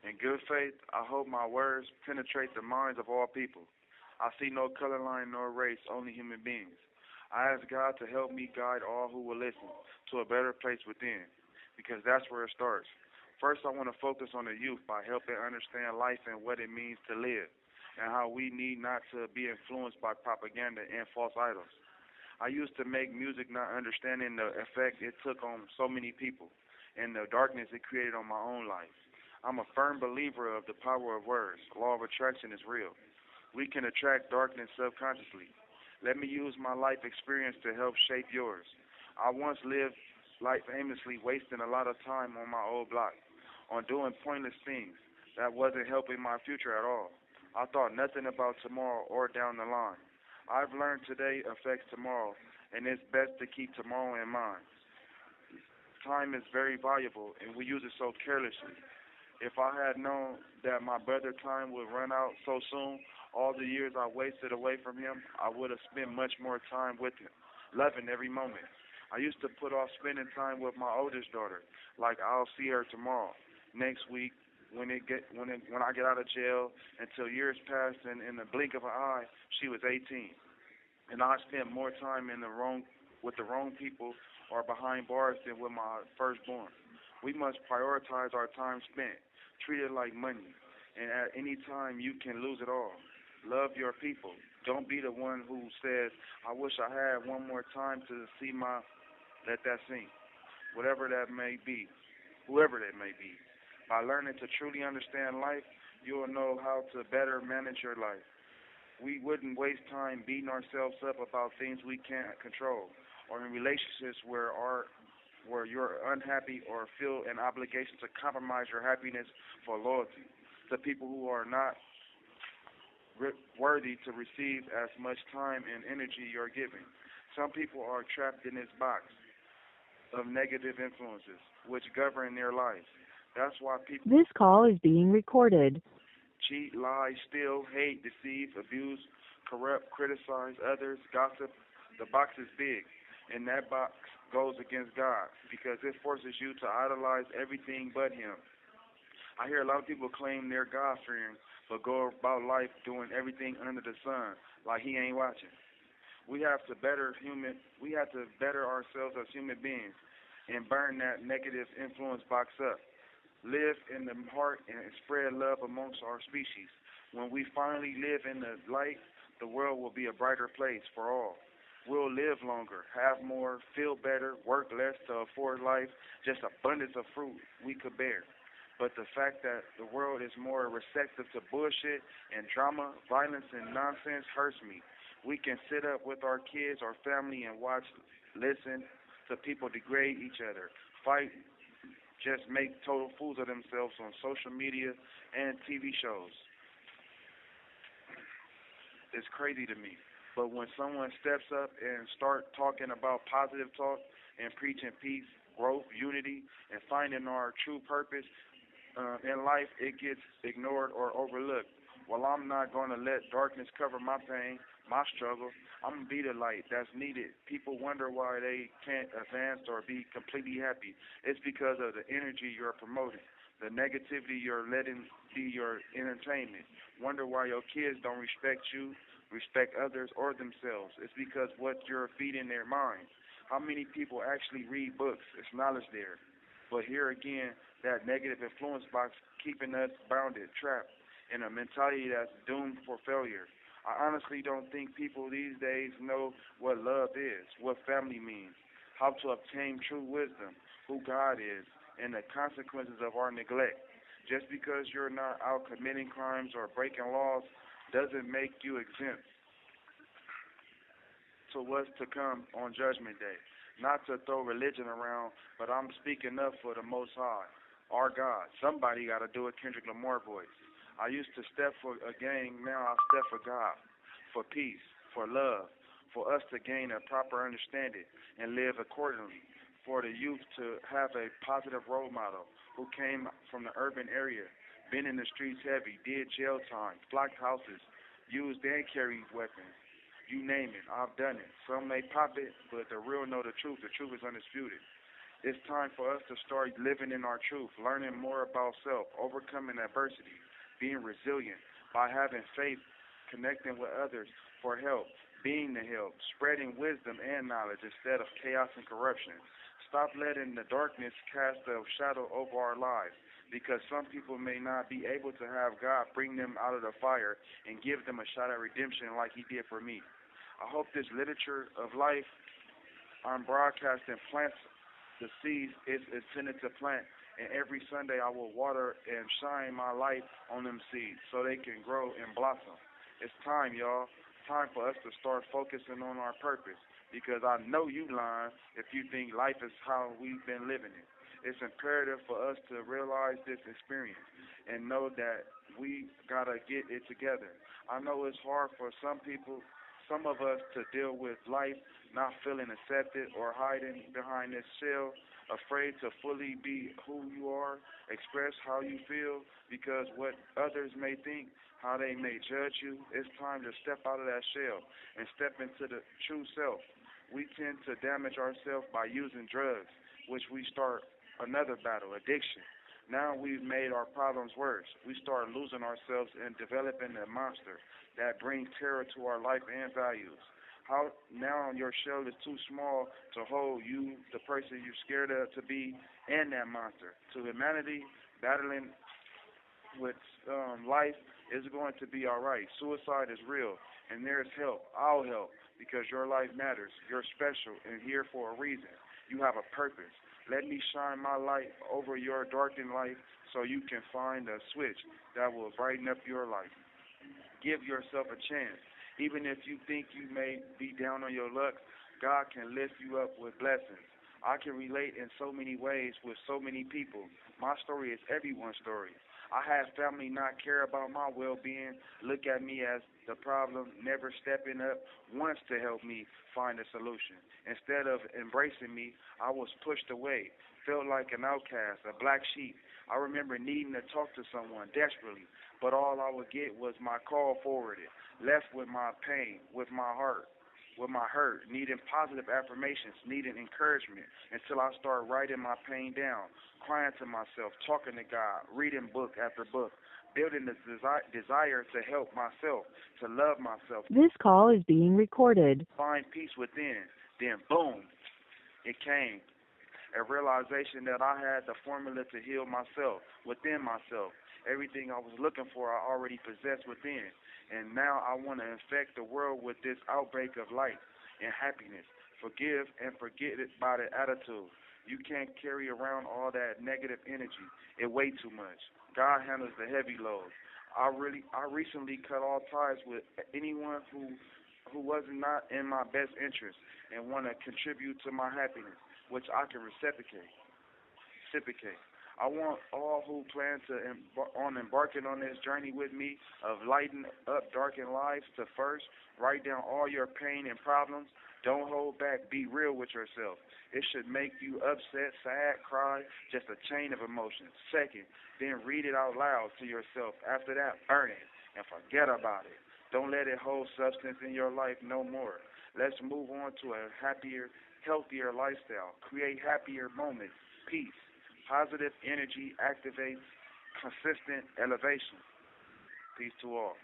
In good faith, I hope my words penetrate the minds of all people. I see no color line nor race, only human beings. I ask God to help me guide all who will listen to a better place within, because that's where it starts. First, I want to focus on the youth by helping understand life and what it means to live, and how we need not to be influenced by propaganda and false idols. I used to make music not understanding the effect it took on so many people and the darkness it created on my own life. I'm a firm believer of the power of words. Law of attraction is real. We can attract darkness subconsciously. Let me use my life experience to help shape yours. I once lived life aimlessly, wasting a lot of time on my old block, on doing pointless things that wasn't helping my future at all. I thought nothing about tomorrow or down the line. I've learned today affects tomorrow, and it's best to keep tomorrow in mind. Time is very valuable, and we use it so carelessly. If I had known that my brother time would run out so soon, all the years I wasted away from him, I would have spent much more time with him, loving every moment. I used to put off spending time with my oldest daughter, like I'll see her tomorrow, next week, when I get out of jail, until years passed, and in the blink of an eye, she was 18, and I spent more time in the wrong with the wrong people or behind bars than with my firstborn. We must prioritize our time spent, treat it like money, and at any time you can lose it all. Love your people. Don't be the one who says, I wish I had one more time to see my, let that sink, whatever that may be, whoever that may be. By learning to truly understand life, you will know how to better manage your life. We wouldn't waste time beating ourselves up about things we can't control, or in relationships where you're unhappy or feel an obligation to compromise your happiness for loyalty to people who are not worthy to receive as much time and energy you're giving. Some people are trapped in this box of negative influences which govern their lives. That's why people This call is being recorded. cheat, lie, steal, hate, deceive, abuse, corrupt, criticize others, gossip. The box is big, and that box goes against God because it forces you to idolize everything but Him. I hear a lot of people claim they're God fearing, but go about life doing everything under the sun like He ain't watching. We have to better ourselves as human beings and burn that negative influence box up. Live in the heart and spread love amongst our species. When we finally live in the light, the world will be a brighter place for all. We'll live longer, have more, feel better, work less to afford life, just abundance of fruit we could bear. But the fact that the world is more receptive to bullshit and drama, violence, and nonsense hurts me. We can sit up with our kids or family and watch, listen to people degrade each other, fight, just make total fools of themselves on social media and TV shows. It's crazy to me. But when someone steps up and start talking about positive talk and preaching peace, growth, unity, and finding our true purpose in life, it gets ignored or overlooked. Well, I'm not going to let darkness cover my pain, my struggle. I'm going to be the light that's needed. People wonder why they can't advance or be completely happy. It's because of the energy you're promoting, the negativity you're letting be your entertainment. Wonder why your kids don't respect you, respect others or themselves. It's because what you're feeding their minds. How many people actually read books? It's knowledge there. But here again, that negative influence box keeping us bounded, trapped in a mentality that's doomed for failure. I honestly don't think people these days know what love is, what family means, how to obtain true wisdom, who God is, and the consequences of our neglect. Just because you're not out committing crimes or breaking laws doesn't make you exempt to what's to come on Judgment Day. Not to throw religion around, but I'm speaking up for the Most High, our God. Somebody got to do it, Kendrick Lamar voice. I used to step for a gang, now I step for God, for peace, for love, for us to gain a proper understanding and live accordingly, for the youth to have a positive role model who came from the urban area, been in the streets heavy, did jail time, blocked houses, used and carried weapons. You name it, I've done it. Some may pop it, but the real know the truth. The truth is undisputed. It's time for us to start living in our truth, learning more about self, overcoming adversity, being resilient by having faith, connecting with others for help, being the help, spreading wisdom and knowledge instead of chaos and corruption. Stop letting the darkness cast a shadow over our lives because some people may not be able to have God bring them out of the fire and give them a shot at redemption like He did for me. I hope this literature of life I'm broadcasting plants the seeds it's intended to plant, and every Sunday I will water and shine my light on them seeds so they can grow and blossom. It's time, y'all. Time for us to start focusing on our purpose because I know you lying if you think life is how we've been living it. It's imperative for us to realize this experience and know that we gotta get it together. I know it's hard for some people, some of us to deal with life not feeling accepted or hiding behind this shell, afraid to fully be who you are, express how you feel because what others may think, how they may judge you. It's time to step out of that shell and step into the true self. We tend to damage ourselves by using drugs, which we start another battle, addiction. Now we've made our problems worse. We start losing ourselves and developing a monster that brings terror to our life and values. How now your shell is too small to hold you, the person you're scared of to be, and that monster. To humanity, battling with life is going to be all right. Suicide is real, and there's help. I'll help because your life matters. You're special and here for a reason. You have a purpose. Let me shine my light over your darkened life so you can find a switch that will brighten up your life. Give yourself a chance. Even if you think you may be down on your luck, God can lift you up with blessings. I can relate in so many ways with so many people. My story is everyone's story. I had family not care about my well-being, look at me as the problem, never stepping up once to help me find a solution. Instead of embracing me, I was pushed away, felt like an outcast, a black sheep. I remember needing to talk to someone desperately, but all I would get was my call forwarded, left with my pain, with my hurt, needing positive affirmations, needing encouragement until I start writing my pain down, crying to myself, talking to God, reading book after book, building the desire to help myself, to love myself, This call is being recorded. find peace within. Then boom, it came. A realization that I had the formula to heal myself, within myself. Everything I was looking for, I already possessed within. And now I want to infect the world with this outbreak of light and happiness. Forgive and forget it by the attitude. You can't carry around all that negative energy. It weighs too much. God handles the heavy load. I recently cut all ties with anyone who was not in my best interest and want to contribute to my happiness, which I can reciprocate. I want all who plan to embarking on this journey with me of lighting up darkened lives to first write down all your pain and problems. Don't hold back. Be real with yourself. It should make you upset, sad, cry, just a chain of emotions. Second, then read it out loud to yourself. After that, burn it and forget about it. Don't let it hold substance in your life no more. Let's move on to a happier, healthier lifestyle. Create happier moments. Peace. Positive energy activates consistent elevation. Peace to all.